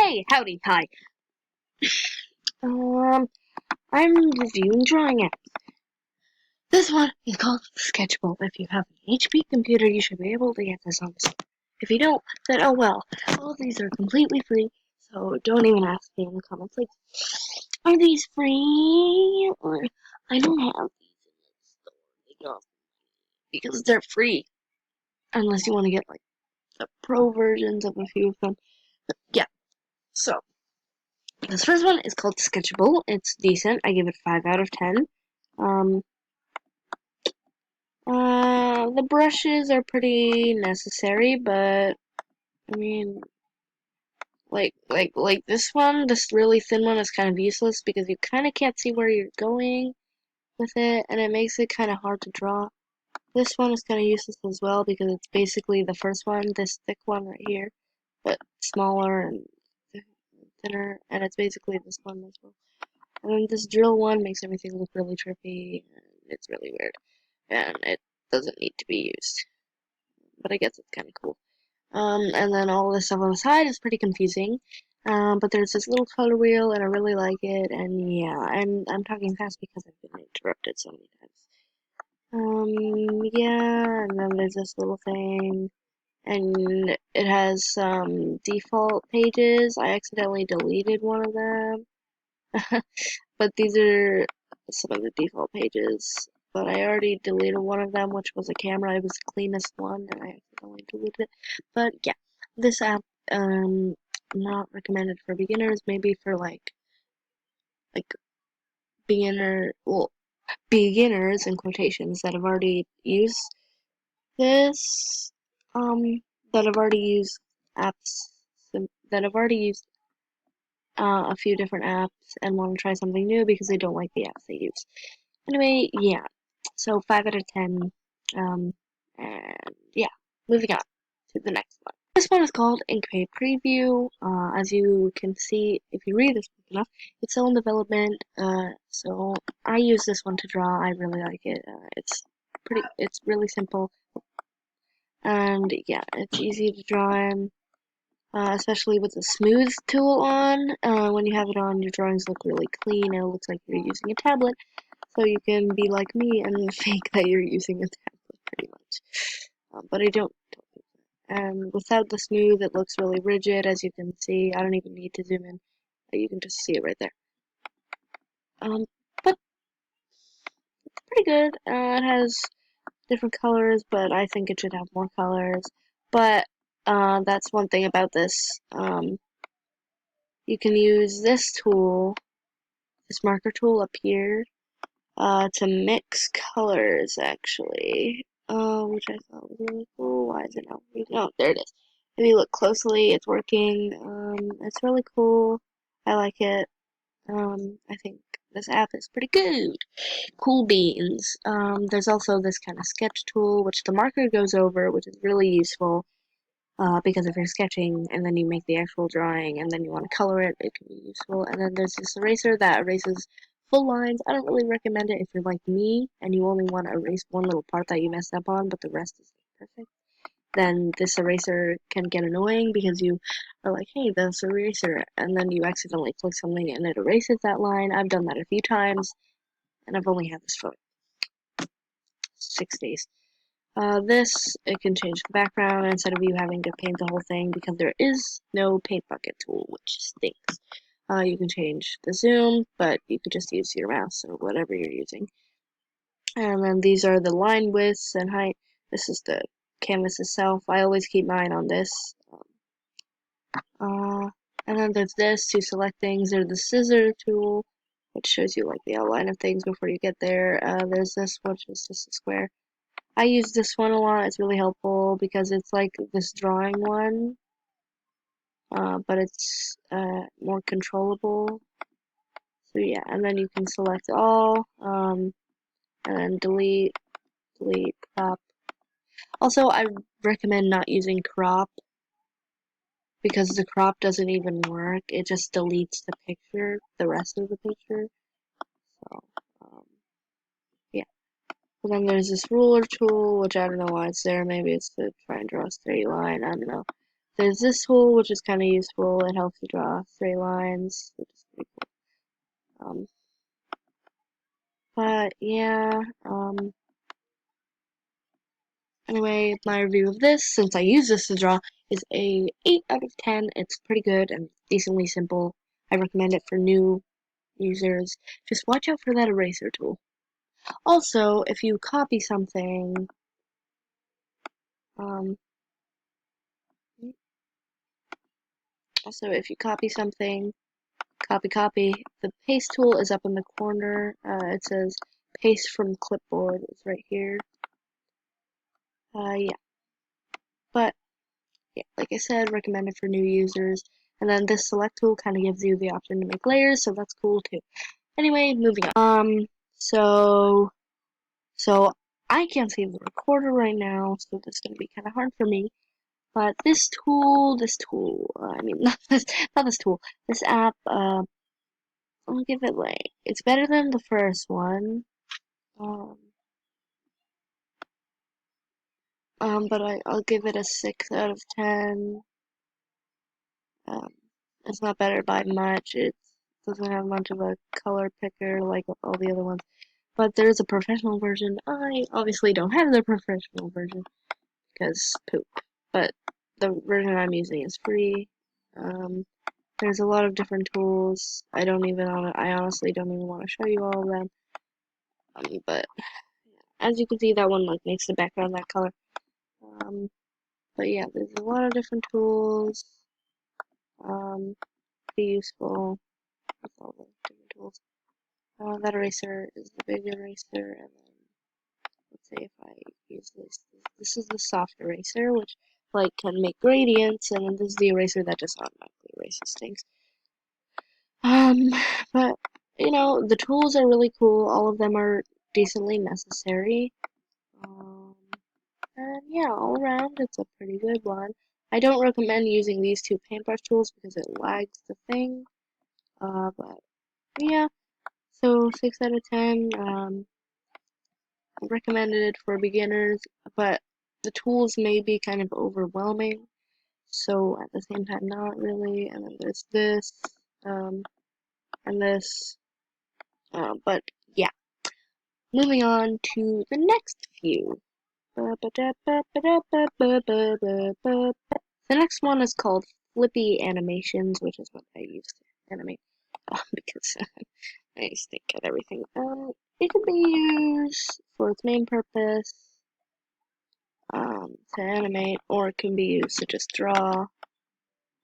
Hey, howdy, hi. I'm reviewing drawing apps. This one is called Sketchable. If you have an HP computer, you should be able to get this on the. If you don't, then oh well. All of these are completely free, so don't even ask me in the comments. Like, are these free? Or I don't have these in the store. They go because they're free, unless you want to get like the pro versions of a few of them. But yeah, so. This first one is called Sketchable. It's decent. I give it 5 out of 10. Um, the brushes are pretty necessary, but I mean, like this one, this really thin one is kind of useless because you kind of can't see where you're going with it, and it makes it kind of hard to draw. This one is kind of useless as well because it's basically the first one, this thick one right here, but smaller and thinner, and it's basically this one as well. And then this drill one makes everything look really trippy, and it's really weird, and it doesn't need to be used. But I guess it's kind of cool. And then all this stuff on the side is pretty confusing. But there's this little color wheel, and I really like it, and yeah, and I'm talking fast because I've been interrupted so many times. Yeah, and then there's this little thing, and it has some default pages. I accidentally deleted one of them. But these are some of the default pages. But I already deleted one of them, which was a camera. It was the cleanest one, and I accidentally deleted it. But yeah, this app, not recommended for beginners. Maybe for like beginners in quotations that have already used this, um, that have already used apps, that have already used a few different apps and want to try something new because they don't like the apps they use. Anyway, yeah. So 5 out of 10. And yeah, moving on to the next one. This one is called Inkpay Preview. As you can see, if you read this book enough, it's still in development. So I use this one to draw. I really like it. It's really simple, and yeah, it's easy to draw in. Especially with the smooth tool on. When you have it on, your drawings look really clean and it looks like you're using a tablet. So you can be like me and fake that you're using a tablet pretty much. But I don't. And without the smooth, it looks really rigid, as you can see. I don't even need to zoom in. You can just see it right there. But pretty good. It has different colors, but I think it should have more colors. But that's one thing about this. You can use this tool, this marker tool up here, to mix colors, actually. Which I thought was really cool. Why is it not working? Oh, there it is. If you look closely, it's working. It's really cool. I like it. I think this app is pretty good. Cool beans. There's also this kind of sketch tool, which the marker goes over, which is really useful. Because if you're sketching and then you make the actual drawing and then you want to color it, it can be useful. And then there's this eraser that erases full lines. I don't really recommend it if you're like me and you only want to erase one little part that you messed up on, but the rest is perfect. Then this eraser can get annoying because you are like, hey, this eraser, and then you accidentally click something and it erases that line. I've done that a few times, and I've only had this for like 6 days. This, it can change the background instead of you having to paint the whole thing because there is no paint bucket tool, which stinks. You can change the zoom, but you could just use your mouse or whatever you're using. And then these are the line widths and height. This is the canvas itself. I always keep mine on this. And then there's this to select things. There's the scissor tool, which shows you like the outline of things before you get there. There's this, which is just a square. I use this one a lot. It's really helpful because it's like this drawing one, but it's more controllable. So yeah, and then you can select all, and then delete, crop. Also, I recommend not using crop because the crop doesn't even work. It just deletes the picture, the rest of the picture. So, yeah. And then there's this ruler tool, which I don't know why it's there. Maybe it's to try and draw a straight line. I don't know. there's this tool, which is kind of useful. It helps you draw straight lines, which is pretty cool. But yeah, anyway, my review of this, since I use this to draw, is a 8 out of 10. It's pretty good and decently simple. I recommend it for new users. Just watch out for that eraser tool. Also, if you copy something, um, copy, the paste tool is up in the corner. It says paste from clipboard. It's right here. Yeah. But, yeah, like I said, recommended for new users. And then this select tool kind of gives you the option to make layers, so that's cool too. Anyway, moving on. So I can't see the recorder right now, so this is gonna be kind of hard for me. But this I mean, not this tool, this app, I'll give it like, it's better than the first one. Um, but I'll give it a 6 out of 10. Um, it's not better by much. It doesn't have much of a color picker like all the other ones. But there is a professional version. I obviously don't have the professional version because poop. But the version I'm using is free. There's a lot of different tools. I honestly don't even want to show you all of them. But as you can see, that one like makes the background that color. But yeah, there's a lot of different tools. Be useful with all the different tools. That eraser is the big eraser, and then let's say if I use this is the soft eraser, which like can make gradients, and then this is the eraser that just automatically erases things. But you know, the tools are really cool. All of them are decently necessary. And yeah, all around, it's a pretty good one. I don't recommend using these two paintbrush tools because it lags the thing. But yeah, so 6 out of 10. Recommended for beginners, but the tools may be kind of overwhelming. So at the same time, not really. And then there's this, and this. But yeah, moving on to the next few. The next one is called Flippy Animations, which is what I use to animate because I stink at everything. It can be used for its main purpose, to animate, or it can be used to just draw,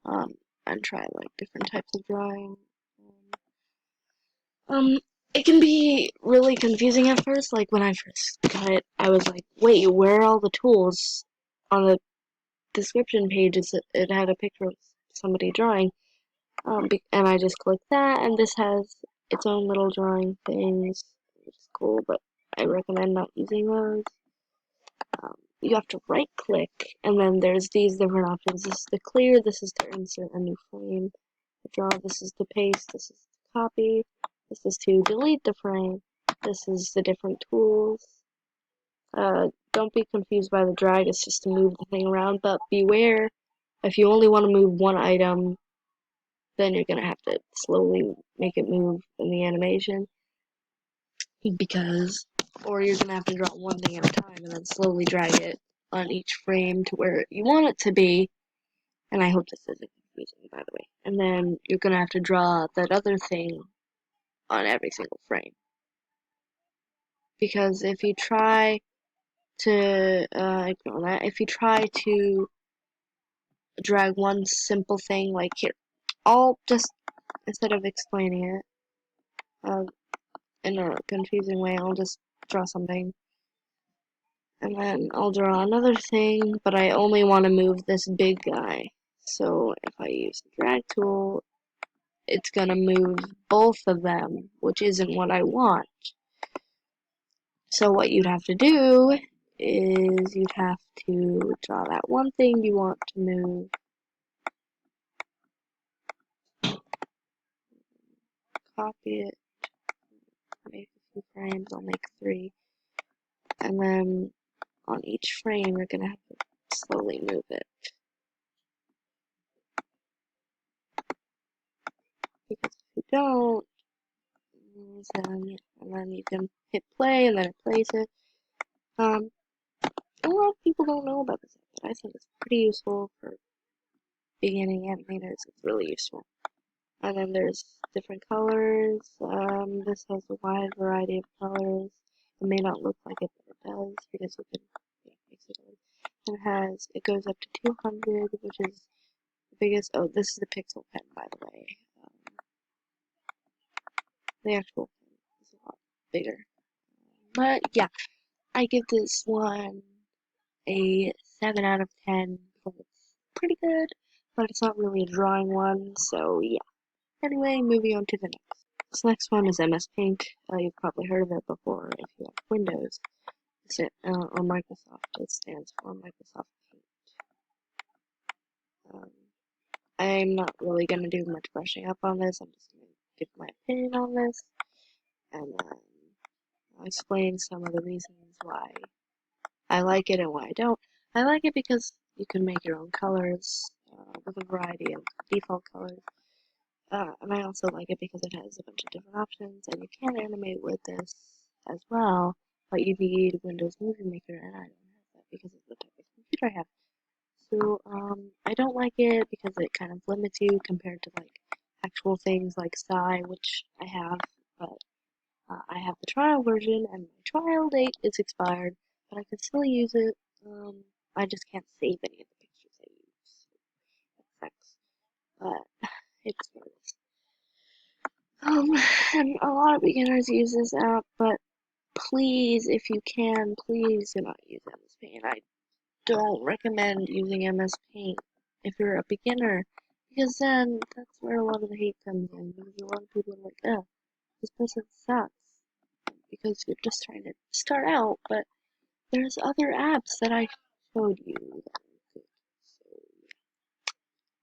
and try like different types of drawing. It can be really confusing at first. Like when I first got it, I was like, "Wait, where are all the tools?" On the description page, it had a picture of somebody drawing, and I just clicked that, and this has its own little drawing things, which is cool. But I recommend not using those. You have to right click, and then there's these different options. This is to clear, this is to insert a new frame. To draw, this is to paste, this is to copy, this is to delete the frame, this is the different tools. Don't be confused by the drag, it's just to move the thing around, but beware, if you only want to move one item, then you're gonna have to slowly make it move in the animation, because, or you're gonna have to draw one thing at a time and then slowly drag it on each frame to where you want it to be. And I hope this isn't confusing, by the way. And then you're gonna have to draw that other thing on every single frame. Because if you try to ignore that, if you try to drag one simple thing, like here, I'll just, instead of explaining it in a confusing way, I'll just draw something. And then I'll draw another thing, but I only want to move this big guy. So if I use the drag tool, it's gonna move both of them, which isn't what I want. So what you'd have to do is you'd have to draw that one thing you want to move, copy it, make a few frames, I'll make 3, and then on each frame you're gonna have to slowly move it. because if you don't, and then you can hit play and then it plays it. Um, a lot of people don't know about this, but I think it's pretty useful for beginning animators. It's really useful. And then there's different colors. This has a wide variety of colors. It may not look like it, but it does because you can mix it in. And it goes up to 200, which is the biggest. Oh, this is the Pixel pen, by the way. The actual pen is a lot bigger. But yeah, I give this one a 7 out of 10 because it's pretty good, but it's not really a drawing one, so yeah. Anyway, moving on to the next. This next one is MS Paint. You've probably heard of it before if you have Windows or Microsoft. It stands for Microsoft Paint. I'm not really going to do much brushing up on this. I'm just going to give my opinion on this, and then I'll explain some of the reasons why I like it and why I don't. I like it because you can make your own colors with a variety of default colors. And I also like it because it has a bunch of different options, and you can animate with this as well, but you need Windows Movie Maker, and I don't have that because of the type of computer I have. So, I don't like it because it kind of limits you compared to, like, actual things like Psy, which I have, but I have the trial version, and my trial date is expired, but I can still use it. I just can't save any of the pictures I use. That sucks, but it's what it is. And a lot of beginners use this app, but please, if you can, please do not use MS Paint. I don't recommend using MS Paint if you're a beginner, because then that's where a lot of the hate comes in, because a lot of people are like, oh, this person sucks, because you're just trying to start out, but there's other apps that I showed you that are good,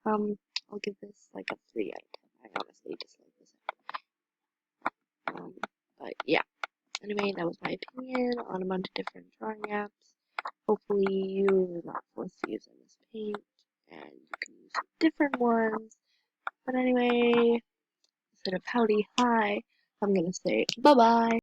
so, I'll give this like a 3 out of 10. I honestly dislike this app. But yeah. Anyway, that was my opinion on a bunch of different drawing apps. Hopefully you're not forced to use MS Paint, and you can use different ones. But anyway, instead of howdy hi, I'm gonna say bye-bye.